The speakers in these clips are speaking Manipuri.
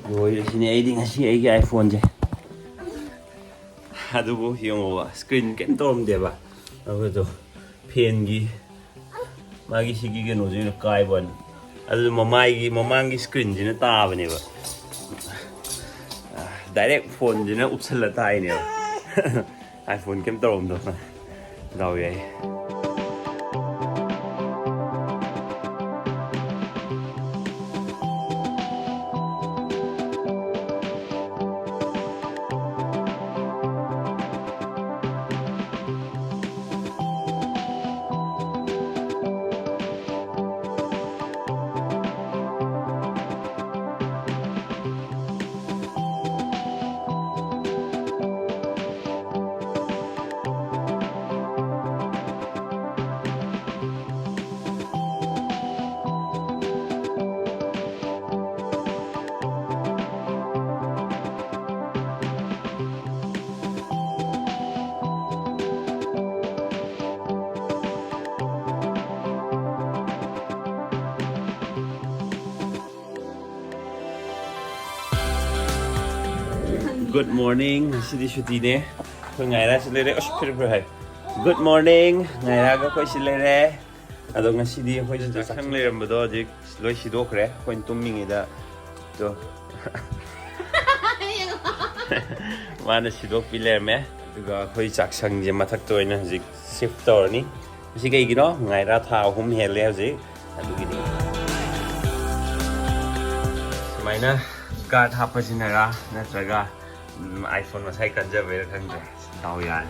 ꯂꯣꯏꯔꯁꯤꯅꯦ ꯑꯩꯗꯤ ꯉꯁꯤ ꯑꯩꯒꯤ ꯑꯥꯏꯐꯣꯟꯁꯦ ꯑꯗꯨꯕꯨ ꯌꯦꯡꯉꯣꯕ ꯁ꯭ꯀ꯭ꯔꯤꯟ ꯀꯩꯝ ꯇꯧꯔꯝꯗꯦꯕ ꯑꯗꯨꯗꯣ ꯐꯦꯟꯒꯤ ꯃꯥꯒꯤ ꯁꯤꯒꯤ ꯀꯩꯅꯣꯁꯤꯅ ꯀꯥꯏꯕꯅꯤ ꯑꯗꯨ ꯃꯃꯥꯡꯒꯤ ꯁ꯭ꯀ꯭ꯔꯤꯟꯁꯤꯅ ꯇꯥꯕꯅꯦꯕ ꯗꯥꯏꯔꯦꯛ ꯐꯣꯟꯁꯤꯅ ꯎꯞꯁꯜꯂ ꯇꯥꯏꯅꯦꯕ ꯑꯥꯏꯐꯣꯟ ꯀꯩꯝ ꯇꯧꯔꯝꯗꯕ ꯗꯥꯎ ꯌꯥꯏ Good morning. Ngaydi shuti ne. Ko ngaira silere os phir hai. Good morning. Ngaira ga ko silere. Ado ngaydi ko jin sang leram bado ji loi sidokre. Ko tummingi da to. Mana sidok pilerme. Aduga ko chak sang je mathak to ina ji shift torni. Si kai gino ngaira tha hum hele ji. Adugi ni. Samaina guard hapasinara natraga iPhone masai kanja bera kanja tau ya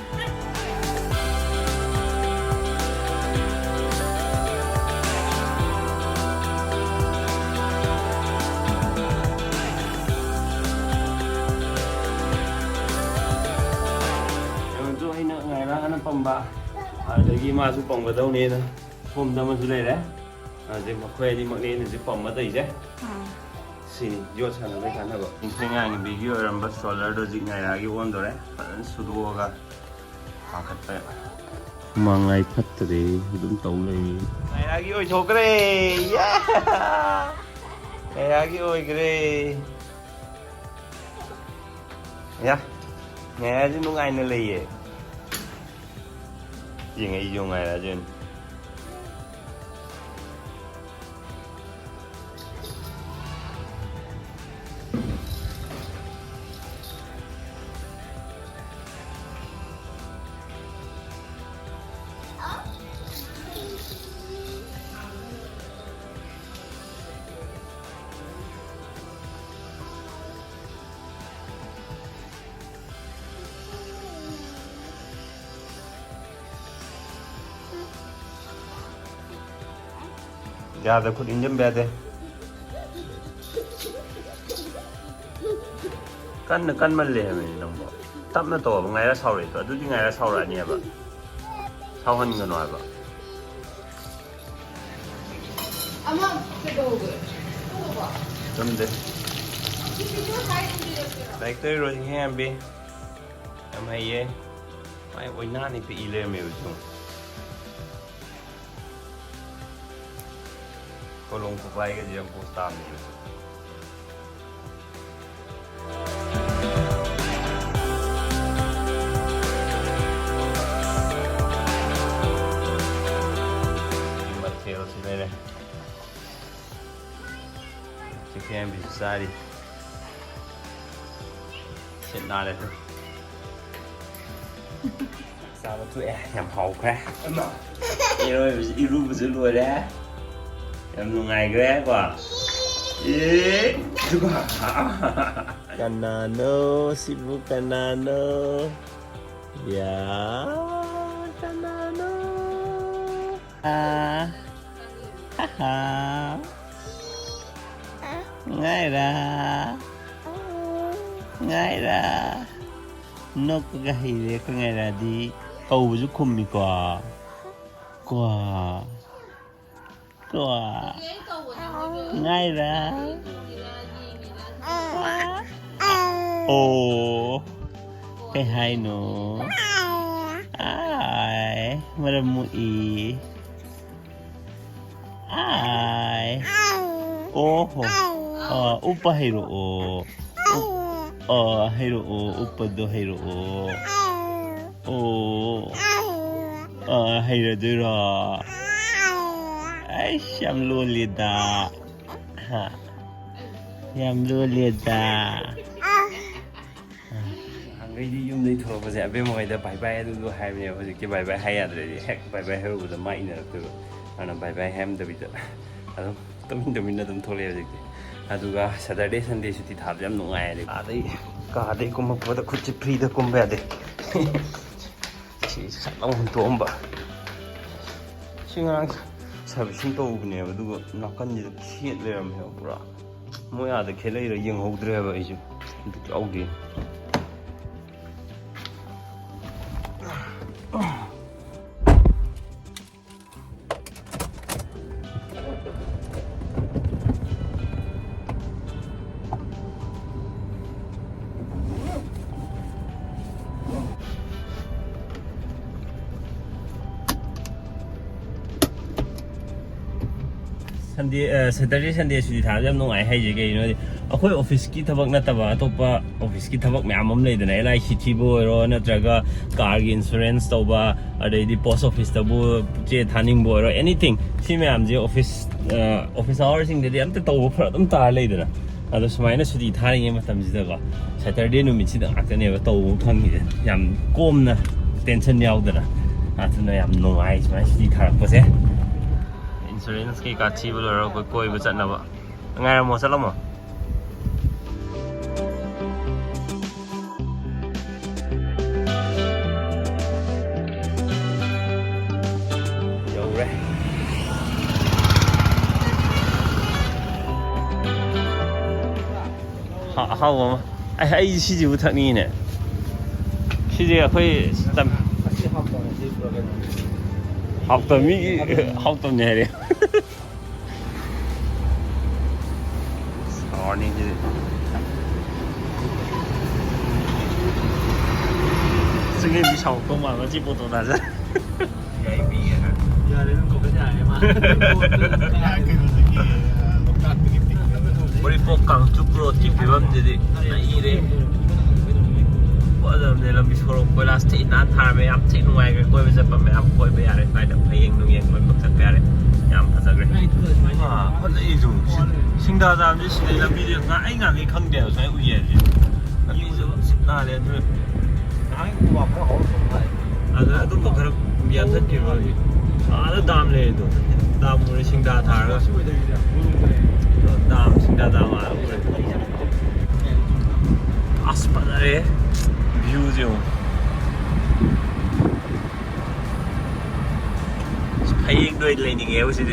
itu aina ngaira ana pamba adagi masu pamba dau ne na phom da masu le re je makhoi ni makne ni je pamba dai je Sini, yot sana may kana ba? Insenga ng bigyo ramba solar do jig ngay lagi wondo re. Parang sudo ka kakat pa. Mangay patri, dum taulay. Ngay lagi oy chokre, yeah! Ngay lagi oy gre. Yeah, ngay lagi nung ay nalay eh. Yung ay yung ngay lagi. ज़्यादा खुद इंजन बैठे कन मल्ले है मेरी नंबर तब न तो अब ngaira साउरे तो अदुदी ngaira साउरा नहीं है बा साउहन गनो है बा अम्मा के दोगे समझे लाइक तो रोज़ हैं अभी हम है ये मैं ओइना नहीं पे इले में उसको Kolong ko pa ay diyang posta mo. Mateo sila rin. Chicken bisari. Sit na rin. Sao tụi em hậu quá. Iru bữa lùi đấy. Em lu ngày ghé quá. Kanano, Cebu Kanano. Ya, Kanano. Haha. Ngaira. No kagahire ka ngaira di. Kau ju khummi kwa. Kwa. Kwa. Ngaira. Oh. Cái hai nữa. Ai. Mà mũi. Ai. Oh. Upa hero. Hero. Upa do hero. Hero dura. Ay, siyam lulida. Yam lulida. Hanggaidi yung day thoro kasi abe mo kaida bye bye adu hai me hoje ki bye bye hai adre hek bye bye haru da mai na tu ana bye bye ham da bida adu tamin na dum thole hoje ki aduga Saturday Sunday suti thab jam nungai re ka dei kum ko da khuchi free da kum ba de si salong tomba singang servicing to ubne aduga nakan ji khiet le ram he pura moya da khelai ra yeng hodre ba isu du aude Saturday Sunday suti thab jam nungai hai je ke no akhoi office ki thabak na taba atopa office ki thabak myam am leidana LIC bo ro natraga car gi insurance toba adai di post office tabu che thaning bo ro anything si myam je office hours sing de am ta toba phra dum ta leidana ado sumaina suti tharing e matam ji da ga Saturday no mi chi da akane ba tobu phangi yam komna tension yaudana atuna yam nungai sumai suti tharak pose insurance ki kachi bolo ro koi ba chatna ba ngai mo salamo yo re ha wa ai si ji bu thak ni ne si ji akhoi tam học tầm này đi morning chứซึ่งมีชาวกงมาก็จีบตัวนั้นจ้ะใหญ่ปีอ่ะยาเลยต้องกบกันใหญ่มาบริโภคกังจุกโรจิบแบบนี้ดินี่เลยว่าเนี่ยเรามีโชว์เวลาสตีนั้นทานไปอัพที่หน่วยก็คุยไปจะแบบไม่อัพคุยไปอะไรไปแต่เพลงนุ่งยังมันก็จะแปลเลยยามภาษาอังกฤษเพราะนี่ดู新大站这是那边的，俺没看见，所以我也是。你说哪里是？俺我不好说哎。啊，都不可能面对地方的，啊，都当嘞都，当我们新大摊了，当新大摊嘛，啊，是不是嘞？view 这种。Phayengด้วยLeiningเอวสิ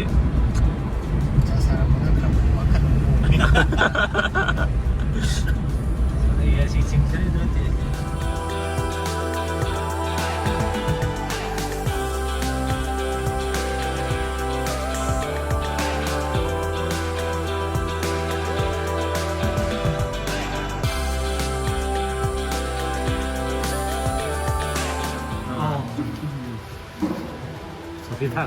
พี่ทัก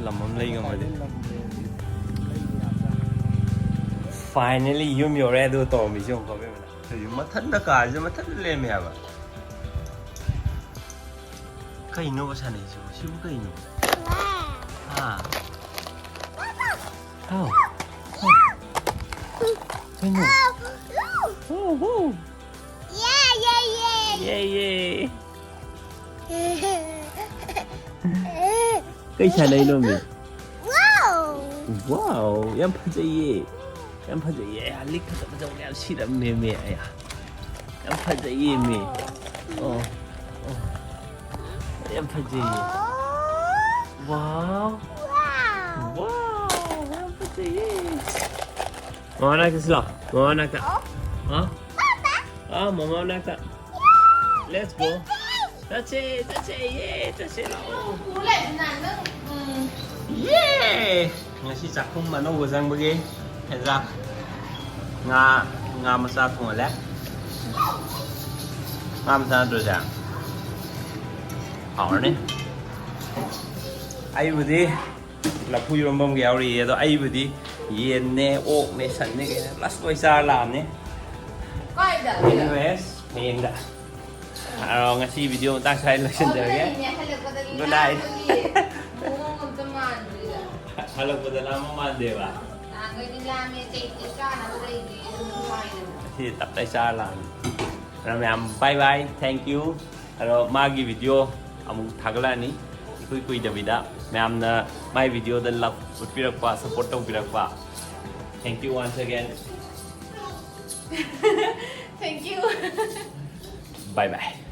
làm mắm ly mà đi finally yum yo re do to mi jong ko be na thì mà thân da ka je mà thân le me ba kai no sa ne ju shi bu kai no ha oh kai no oh yeah cái chả đây luôn mình wow em phải gì anh liếc thật là trong em xí đậm mềm mềm à em phải gì mì em phải gì wow Mama nak sila. Mama nak tak? Ha? Ah, mama nak tak? Let's go. That's it. Yeah, that's it. Yeah. Ngasi cakung mana usang bagi? Ezak. Nga masak kung alak. Nga masak tu siya. Hảo đấy. Ai vừa đi là phui rong bông gạo gì đó ai vừa đi yên nè ốc nè sẵn nè cái last quay xa làm nè. Coi được. Anyways, Phayeng đã. Rồi ngay si video ta sẽ lại xin chào nhé. Good night. Hello po dalam mandi ba? Thì tập tay xa làm. Rồi mẹ bye bye, thank you. Rồi magi video amuk thagla ni. Kui Davida. Mẹ my video dan love pirakpa support tong pirakpa. Thank you once again. Thank you. Bye bye.